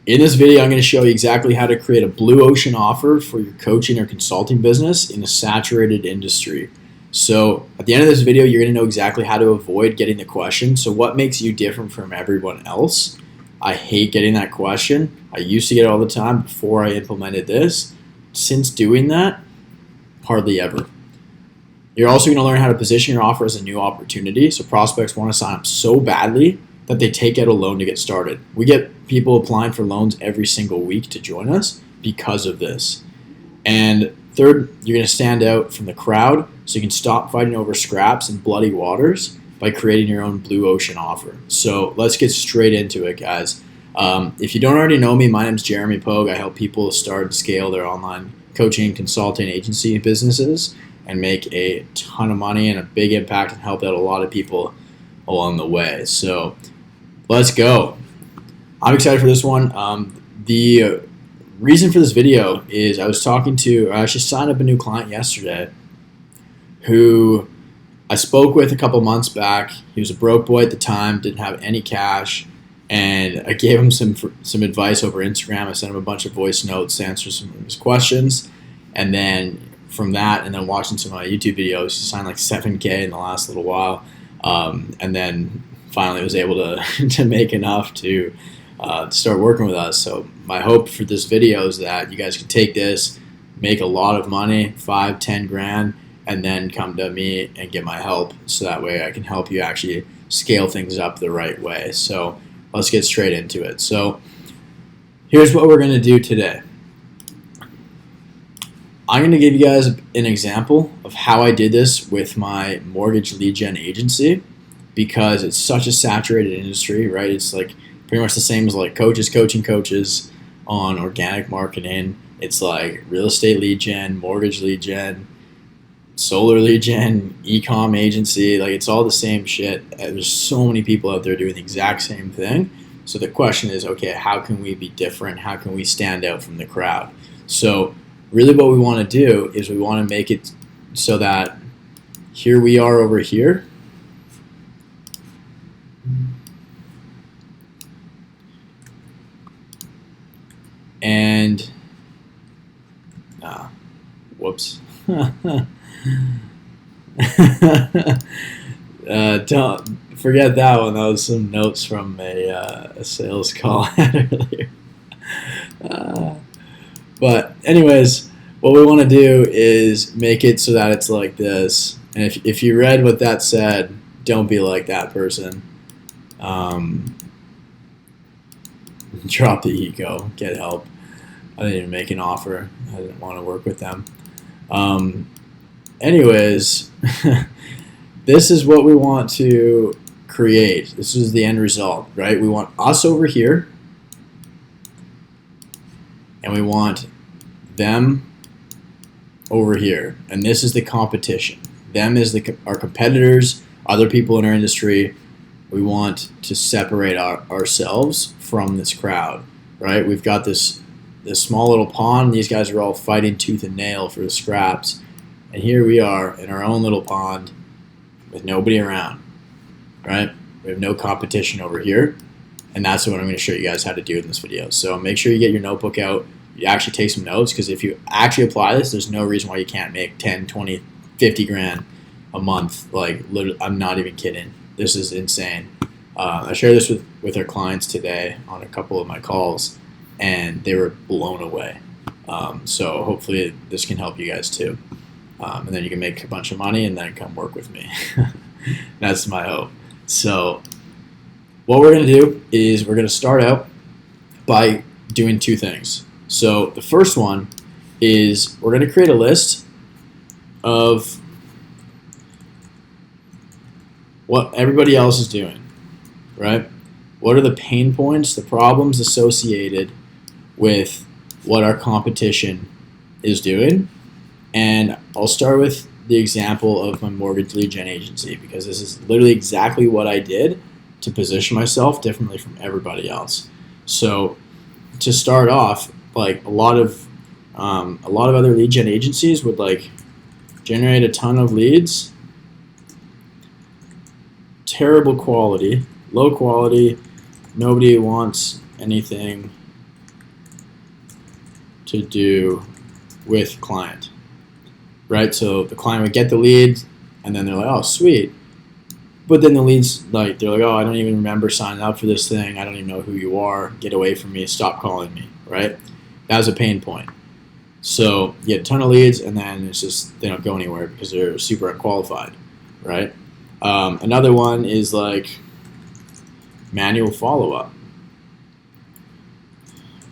In this video, I'm going to show you exactly how to create a blue ocean offer for your coaching or consulting business in a saturated industry. So at the end of this video, you're going to know exactly how to avoid getting the question. So what makes you different from everyone else? I hate getting that question. I used to get it all the time before I implemented this. Since doing that, hardly ever. You're also going to learn how to position your offer as a new opportunity. So prospects want to sign up so badly that they take out a loan to get started. We get people applying for loans every single week to join us because of this. And third, you're going to stand out from the crowd so you can stop fighting over scraps and bloody waters by creating your own blue ocean offer. So let's get straight into it, guys. If you don't already know me, my name's Jeremy Pogue. I help people start and scale their online coaching, consulting, agency businesses and make a ton of money and a big impact and help out a lot of people along the way. So let's go. I'm excited for this one. The reason for this video is I actually signed up a new client yesterday who I spoke with a couple months back. He was a broke boy at the time, didn't have any cash, and I gave him some advice over Instagram. I sent him a bunch of voice notes to answer some of his questions, and then from that, and then watching some of my YouTube videos, he signed like 7K in the last little while, and then finally was able to to make enough to start working with us. So my hope for this video is that you guys can take this, make a lot of money, 5-10 grand, and then come to me and get my help, so that way I can help you actually scale things up the right way. So let's get straight into it. So here's what we're going to do today. I'm going to give you guys an example of how I did this with my mortgage lead gen agency, because it's such a saturated industry, right? It's like pretty much the same as like coaches coaching coaches on organic marketing. It's like real estate lead gen, mortgage lead gen, solar lead gen, e-com agency. Like, it's all the same shit. There's so many people out there doing the exact same thing. So the question is, okay, how can we be different? How can we stand out from the crowd? So really what we want to do is we want to make it so that here we are over here. And, whoops. Don't forget that one. That was some notes from a sales call I had earlier. But anyways, what we want to do is make it so that it's like this. And if you read what that said, don't be like that person. Drop the ego, get help. I didn't even make an offer. I didn't want to work with them. Anyways, this is what we want to create. This is the end result, right? We want us over here, and we want them over here. And this is the competition. Them is our competitors, other people in our industry. We want to separate ourselves from this crowd, right? We've got this small little pond. These guys are all fighting tooth and nail for the scraps. And here we are in our own little pond with nobody around, right? We have no competition over here. And that's what I'm going to show you guys how to do in this video. So make sure you get your notebook out. You actually take some notes, because if you actually apply this, there's no reason why you can't make 10, 20, 50 grand a month. Like, literally, I'm not even kidding. This is insane. I shared this with our clients today on a couple of my calls, and they were blown away. So hopefully this can help you guys too. And then you can make a bunch of money and then come work with me. That's my hope. So what we're going to do is we're going to start out by doing two things. So the first one is we're going to create a list of what everybody else is doing, right? What are the pain points, the problems associated with what our competition is doing? And I'll start with the example of my mortgage lead gen agency, because this is literally exactly what I did to position myself differently from everybody else. So to start off, like a lot of other lead gen agencies would like generate a ton of leads, terrible quality, low quality, nobody wants anything to do with client, right? So the client would get the leads, and then they're like, oh, sweet. But then the leads, like, they're like, oh, I don't even remember signing up for this thing. I don't even know who you are. Get away from me. Stop calling me, right? That was a pain point. So you get a ton of leads, and then it's just they don't go anywhere because they're super unqualified, right? Another one is like manual follow-up.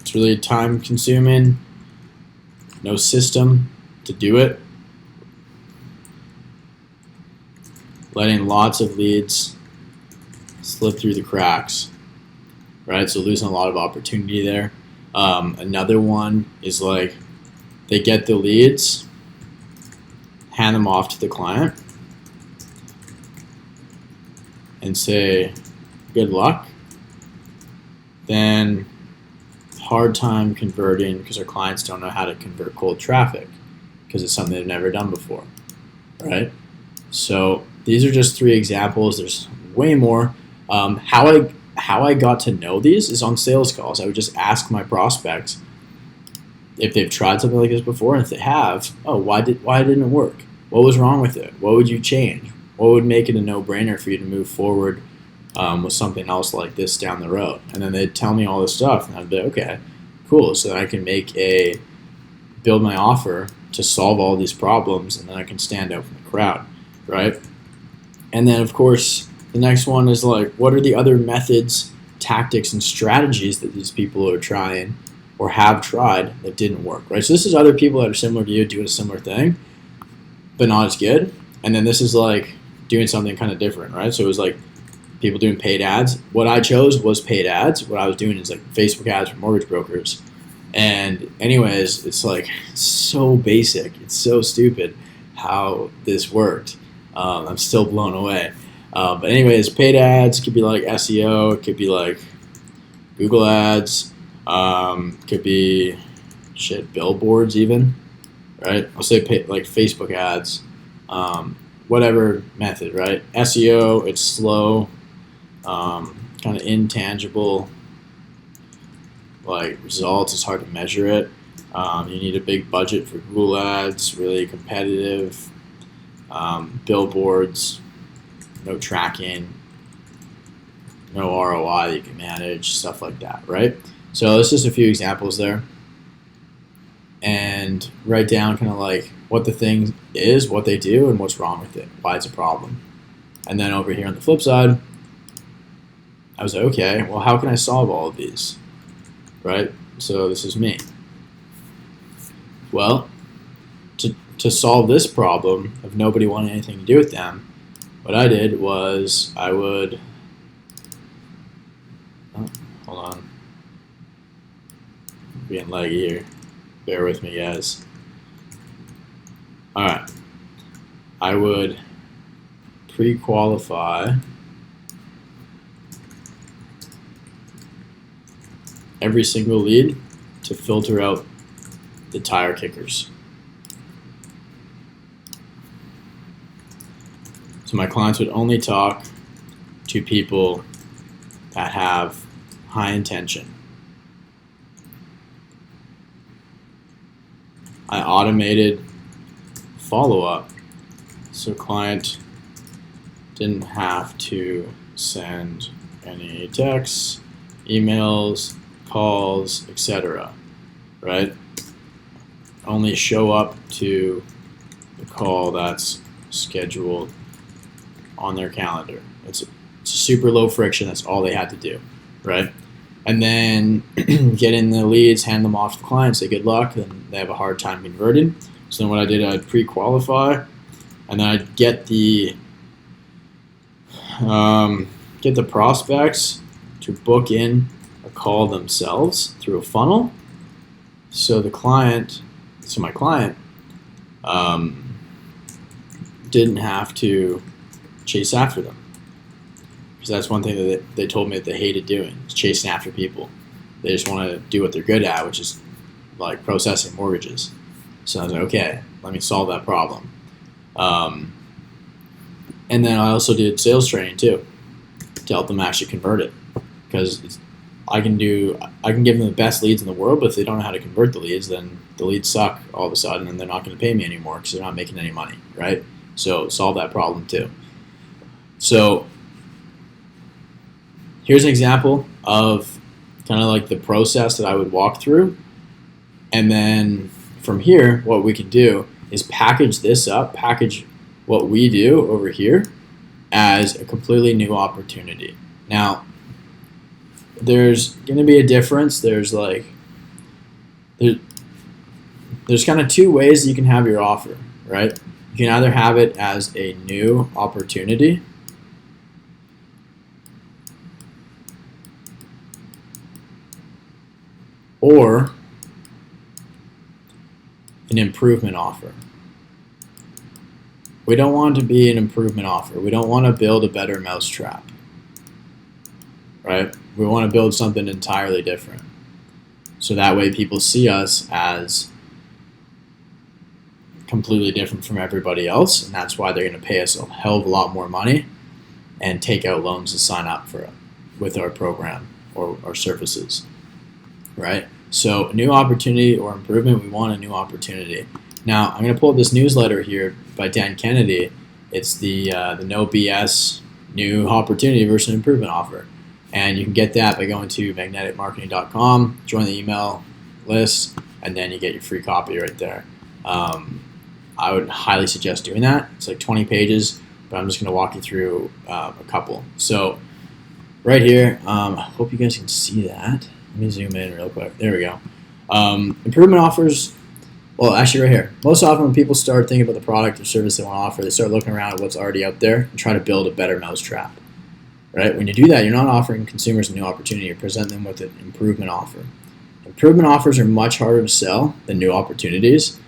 It's really time-consuming, no system to do it, letting lots of leads slip through the cracks, right? So losing a lot of opportunity there. Another one is like they get the leads, hand them off to the client, and say, good luck. Then hard time converting because our clients don't know how to convert cold traffic because it's something they've never done before, right? So these are just 3 examples. There's way more. How I got to know these is on sales calls. I would just ask my prospects if they've tried something like this before, and if they have, oh, why didn't it work? What was wrong with it? What would you change? What would make it a no-brainer for you to move forward with something else like this down the road? And then they'd tell me all this stuff, and I'd be like, okay, cool. So then I can build my offer to solve all these problems, and then I can stand out from the crowd, right? And then, of course, the next one is like, what are the other methods, tactics, and strategies that these people are trying or have tried that didn't work, right? So this is other people that are similar to you doing a similar thing, but not as good. And then this is like doing something kind of different, right? So it was like people doing paid ads. What I chose was paid ads. What I was doing is like Facebook ads for mortgage brokers. And anyways, it's like so basic. It's so stupid how this worked. I'm still blown away. But anyways, paid ads could be like SEO. It could be like Google ads. Could be billboards even, right? I'll say like Facebook ads. Whatever method, right? SEO, it's slow, kind of intangible, like results. It's hard to measure it. You need a big budget for Google ads, really competitive. Billboards, no tracking, no ROI that you can manage, stuff like that, right? So that's just a few examples there. And write down kind of like what the thing is, what they do, and what's wrong with it, why it's a problem. And then over here on the flip side, I was like, okay, well, how can I solve all of these, right? So this is me. Well, to solve this problem of nobody wanting anything to do with them, what I did was I would, hold on, I'm being laggy here. Bear with me, guys. All right. I would pre-qualify every single lead to filter out the tire kickers. So my clients would only talk to people that have high intention. I automated follow-up so client didn't have to send any texts, emails, calls, etc. Right? Only show up to the call that's scheduled on their calendar. It's super low friction. That's all they had to do, right? And then get in the leads, hand them off to the client, say good luck, and they have a hard time converting. So then what I did, I'd pre-qualify, and then I'd get the prospects to book in a call themselves through a funnel. So my client didn't have to chase after them. Because that's one thing that they told me that they hated doing, is chasing after people. They just want to do what they're good at, which is like processing mortgages. So I was like, okay, let me solve that problem. And then I also did sales training too, to help them actually convert it. Because I can give them the best leads in the world, but if they don't know how to convert the leads, then the leads suck all of a sudden, and they're not going to pay me anymore because they're not making any money, right? So solve that problem too. So here's an example of kind of like the process that I would walk through, and then from here, what we can do is package this up, package what we do over here as a completely new opportunity. Now, there's going to be a difference. There's kind of two ways that you can have your offer, right? You can either have it as a new opportunity, or an improvement offer. We don't want to be an improvement offer. We don't want to build a better mousetrap, right? We want to build something entirely different. So that way people see us as completely different from everybody else, and that's why they're going to pay us a hell of a lot more money and take out loans to sign up for it with our program or our services, right? So a new opportunity or improvement, we want a new opportunity. Now, I'm going to pull up this newsletter here by Dan Kennedy. It's the No BS New Opportunity versus Improvement Offer. And you can get that by going to magneticmarketing.com, join the email list, and then you get your free copy right there. I would highly suggest doing that. It's like 20 pages, but I'm just going to walk you through a couple. So right here, I hope you guys can see that. Let me zoom in real quick. There we go. Improvement offers. Well, actually right here. Most often when people start thinking about the product or service they want to offer, they start looking around at what's already out there and try to build a better mousetrap. Right? When you do that, you're not offering consumers a new opportunity. You present them with an improvement offer. Improvement offers are much harder to sell than new opportunities.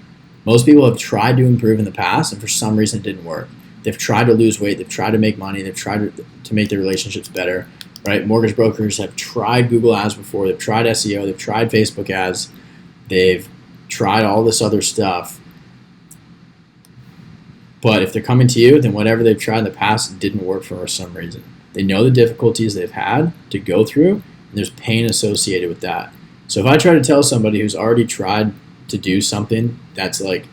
Most people have tried to improve in the past, and for some reason it didn't work. They've tried to lose weight. They've tried to make money. They've tried to make their relationships better. Right? Mortgage brokers have tried Google ads before. They've tried SEO. They've tried Facebook ads. They've tried all this other stuff. But if they're coming to you, then whatever they've tried in the past didn't work for some reason. They know the difficulties they've had to go through, and there's pain associated with that. So if I try to tell somebody who's already tried to do something that's like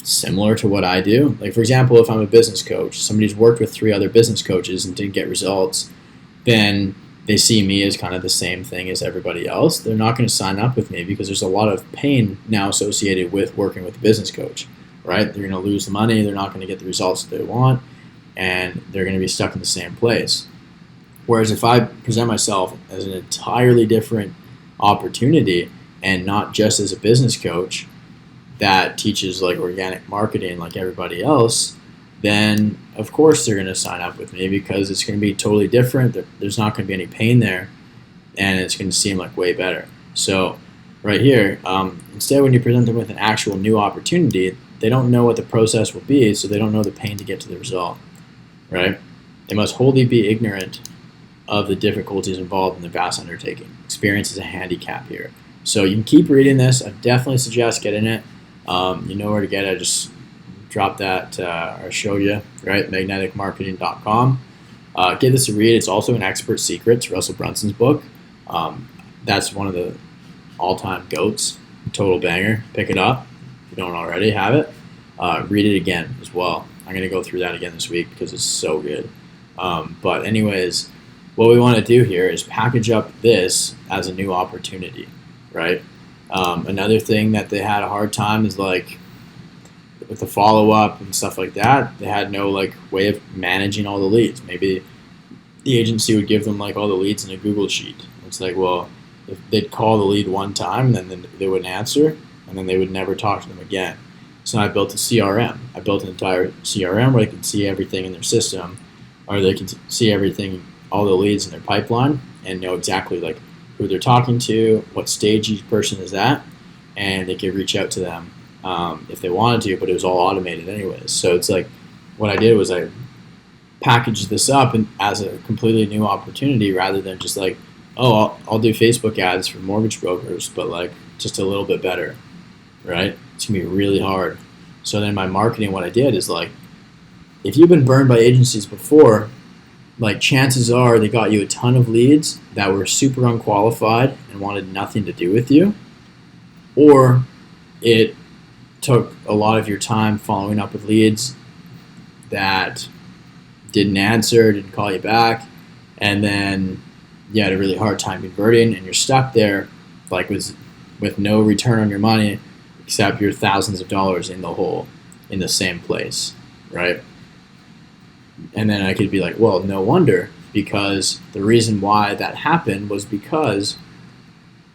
similar to what I do, like for example, if I'm a business coach, somebody's worked with 3 other business coaches and didn't get results, then they see me as kind of the same thing as everybody else. They're not going to sign up with me because there's a lot of pain now associated with working with a business coach, right? They're going to lose the money. They're not going to get the results that they want, and they're going to be stuck in the same place. Whereas if I present myself as an entirely different opportunity and not just as a business coach that teaches like organic marketing like everybody else, then of course they're going to sign up with me because it's going to be totally different. There's not going to be any pain there, and it's going to seem like way better. So right here, instead when you present them with an actual new opportunity, they don't know what the process will be, so they don't know the pain to get to the result, right? They must wholly be ignorant of the difficulties involved in the vast undertaking. Experience is a handicap here. So you can keep reading this. I definitely suggest getting it. You know where to get it. I just dropped that or showed you, right? magneticmarketing.com. Give this a read. It's also an Expert Secrets, Russell Brunson's book. That's one of the all-time GOATs. Total banger. Pick it up if you don't already have it. Read it again as well. I'm going to go through that again this week because it's so good. But anyways, what we want to do here is package up this as a new opportunity, right? Another thing that they had a hard time is like with the follow-up and stuff like that, they had no like way of managing all the leads. Maybe the agency would give them like all the leads in a Google sheet. It's like, well, if they'd call the lead one time and then they wouldn't answer, and then they would never talk to them again. So I built a CRM. I built an entire CRM where they could see everything in their system, or they can see everything, all the leads in their pipeline, and know exactly like who they're talking to, what stage each person is at, and they could reach out to them if they wanted to, but it was all automated anyways. So it's like what I did was I packaged this up and as a completely new opportunity rather than just like, oh, I'll do Facebook ads for mortgage brokers, but like just a little bit better, right? It's going to be really hard. So then my marketing, what I did is like, if you've been burned by agencies before, like chances are they got you a ton of leads that were super unqualified and wanted nothing to do with you, or it took a lot of your time following up with leads that didn't answer, didn't call you back, and then you had a really hard time converting, and you're stuck there like with no return on your money except your thousands of dollars in the hole in the same place, right? And then I could be like, well, no wonder, because the reason why that happened was because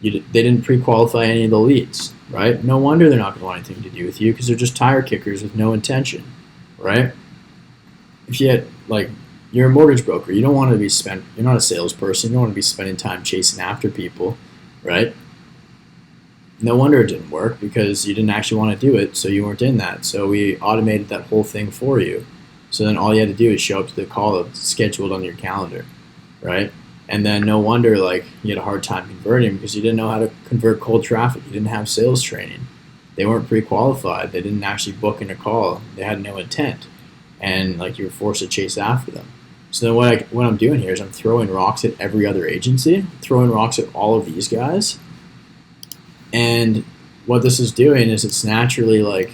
they didn't pre-qualify any of the leads, right? No wonder they're not going to want anything to do with you, because they're just tire kickers with no intention, right? If you had, like, you're a mortgage broker, you don't want to be you're not a salesperson, you don't want to be spending time chasing after people, right? No wonder it didn't work, because you didn't actually want to do it, so you weren't in that. So we automated that whole thing for you. So then all you had to do is show up to the call that's scheduled on your calendar, right? And then no wonder, like, you had a hard time converting, because you didn't know how to convert cold traffic. You didn't have sales training. They weren't pre-qualified. They didn't actually book in a call. They had no intent. And, like, you were forced to chase after them. So then what I'm doing here is I'm throwing rocks at every other agency, throwing rocks at all of these guys. And what this is doing is it's naturally, like,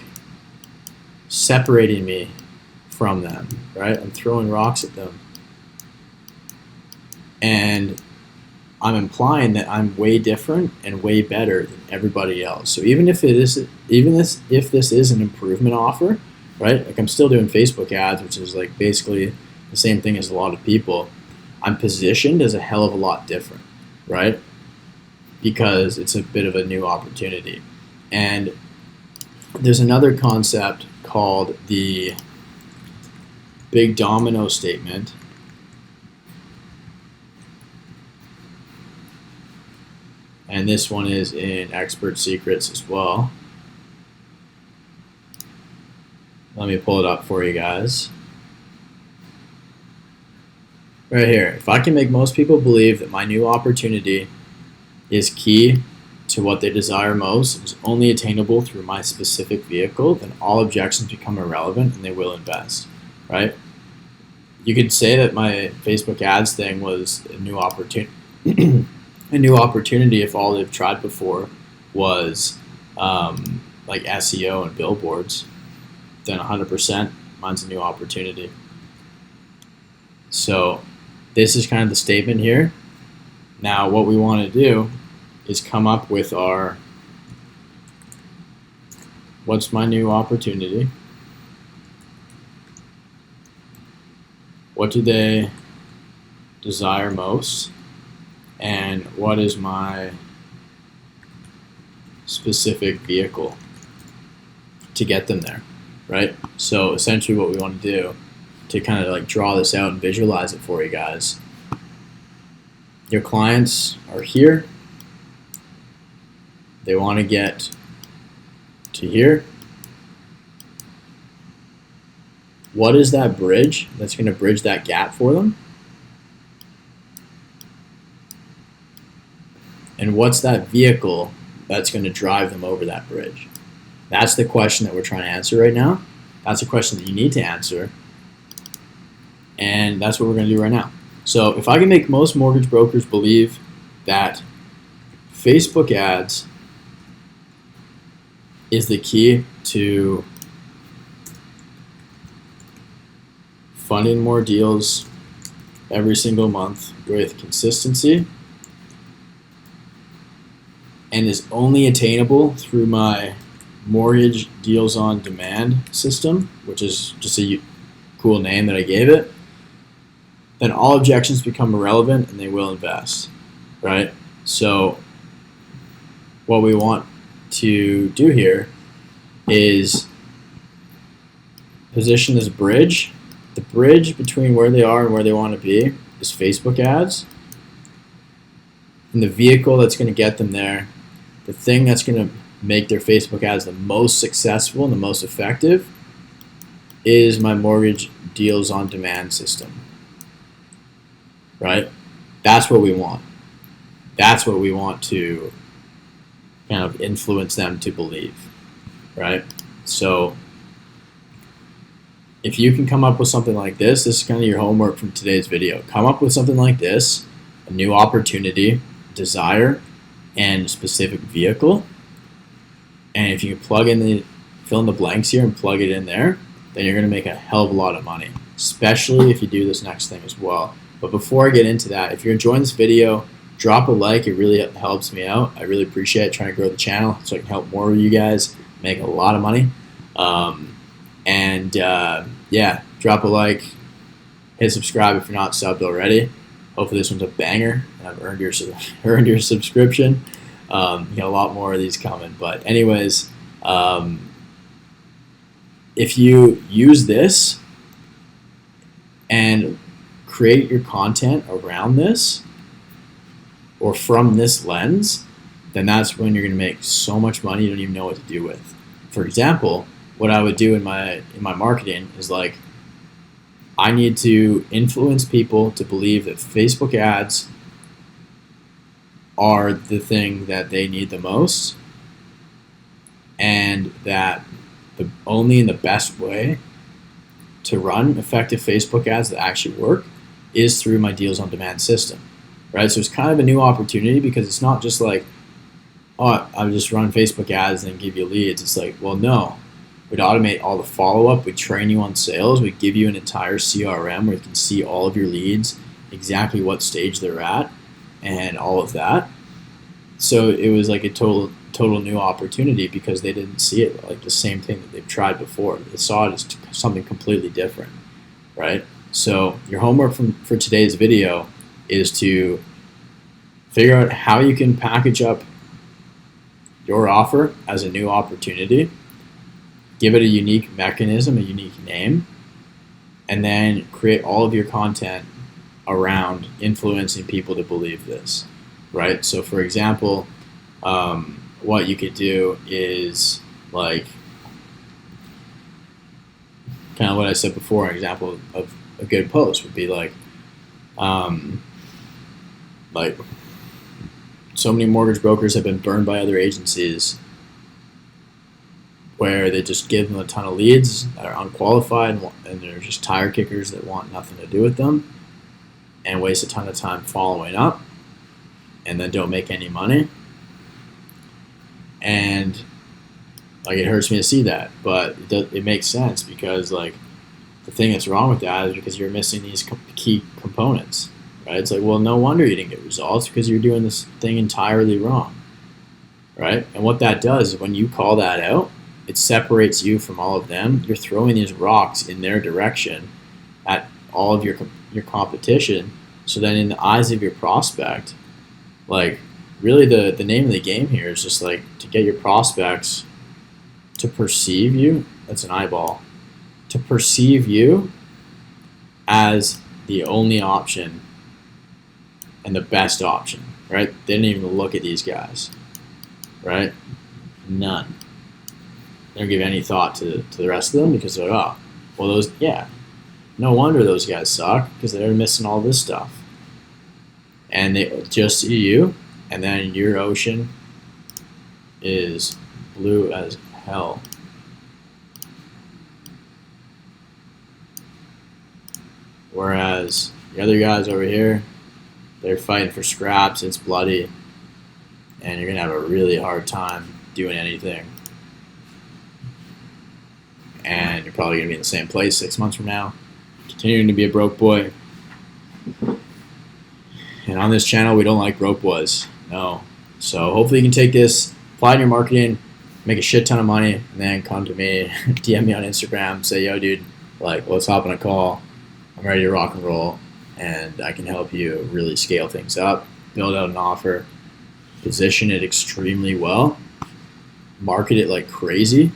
separating me from them, right? I'm throwing rocks at them. And I'm implying that I'm way different and way better than everybody else. So even if this is an improvement offer, right? Like, I'm still doing Facebook ads, which is, like, basically the same thing as a lot of people. I'm positioned as a hell of a lot different, right? Because it's a bit of a new opportunity. And there's another concept called the big domino statement. And this one is in Expert Secrets as well. Let me pull it up for you guys. Right here. If I can make most people believe that my new opportunity is key to what they desire most and is only attainable through my specific vehicle, then all objections become irrelevant and they will invest, right? You could say that my Facebook ads thing was a new opportunity. A new opportunity if all they've tried before was like SEO and billboards, then 100% mine's a new opportunity. So this is kind of the statement here. Now what we want to do is come up with our what's my new opportunity? What do they desire most? And what is my specific vehicle to get them there, right? So essentially what we want to do to kind of like draw this out and visualize it for you guys, your clients are here. They want to get to here. What is that bridge that's going to bridge that gap for them? And what's that vehicle that's going to drive them over that bridge? That's the question that we're trying to answer right now. That's a question that you need to answer. And that's what we're going to do right now. So if I can make most mortgage brokers believe that Facebook ads is the key to funding more deals every single month with consistency, and is only attainable through my mortgage deals on demand system, which is just a cool name that I gave it, then all objections become irrelevant and they will invest, right? So what we want to do here is position this bridge. The bridge between where they are and where they want to be is Facebook ads. And the vehicle that's going to get them there, the thing that's going to make their Facebook ads the most successful and the most effective, is my mortgage deals on demand system, right? That's what we want. That's what we want to kind of influence them to believe, right? So if you can come up with something like this is kind of your homework from today's video. Come up with something like this, a new opportunity, desire, and specific vehicle. And if you fill in the blanks here and plug it in there, then you're going to make a hell of a lot of money, especially if you do this next thing as well. But before I get into that, if you're enjoying this video, drop a like. It really helps me out. I really appreciate trying to grow the channel so I can help more of you guys make a lot of money. Yeah, drop a like, hit subscribe if you're not subbed already. Hopefully this one's a banger and I've earned your subscription. You got a lot more of these coming. But anyways, if you use this and create your content around this or from this lens, then that's when you're going to make so much money you don't even know what to do with. For example, what I would do in my marketing is like, I need to influence people to believe that Facebook ads are the thing that they need the most, and that the only and the best way to run effective Facebook ads that actually work is through my deals on demand system, right? So it's kind of a new opportunity because it's not just like, oh, I'll just run Facebook ads and give you leads. It's like, well, no, we'd automate all the follow-up. We'd train you on sales. We'd give you an entire CRM where you can see all of your leads, exactly what stage they're at, and all of that. So it was like a total new opportunity because they didn't see it like the same thing that they've tried before. They saw it as something completely different, right? So your homework for today's video is to figure out how you can package up your offer as a new opportunity, give it a unique mechanism, a unique name, and then create all of your content around influencing people to believe this, right? So for example, what you could do is like kind of what I said before. An example of a good post would be like so many mortgage brokers have been burned by other agencies where they just give them a ton of leads that are unqualified and they're just tire kickers that want nothing to do with them and waste a ton of time following up and then don't make any money. And like, it hurts me to see that, but it makes sense because like the thing that's wrong with that is because you're missing these key components, right? It's like, well, no wonder you didn't get results because you're doing this thing entirely wrong, right? And what that does is when you call that out, it separates you from all of them. You're throwing these rocks in their direction at all of your competition. So then in the eyes of your prospect, like really the name of the game here is just like to get your prospects to perceive you, that's an eyeball, to perceive you as the only option and the best option, right? They didn't even look at these guys, right? None. They don't give any thought to the rest of them because they're like, oh, well, those, yeah, no wonder those guys suck because they're missing all this stuff. And they just see you, and then your ocean is blue as hell. Whereas the other guys over here, they're fighting for scraps, it's bloody, and you're going to have a really hard time doing anything. And you're probably going to be in the same place 6 months from now, continuing to be a broke boy. And on this channel, we don't like broke boys. No. So hopefully you can take this, apply it in your marketing, make a shit ton of money, and then come to me, DM me on Instagram, say, yo, dude, like, let's hop on a call. I'm ready to rock and roll, and I can help you really scale things up, build out an offer, position it extremely well, market it like crazy,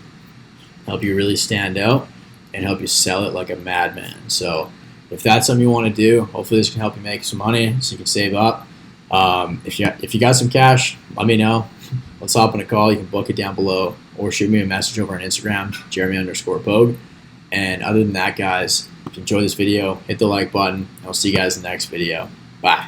help you really stand out, and help you sell it like a madman. So if that's something you want to do, hopefully this can help you make some money so you can save up. If you got some cash, let me know. Let's hop on a call. You can book it down below or shoot me a message over on Instagram, Jeremy_Pogue. And other than that, guys, if you enjoyed this video, hit the like button. I'll see you guys in the next video. Bye.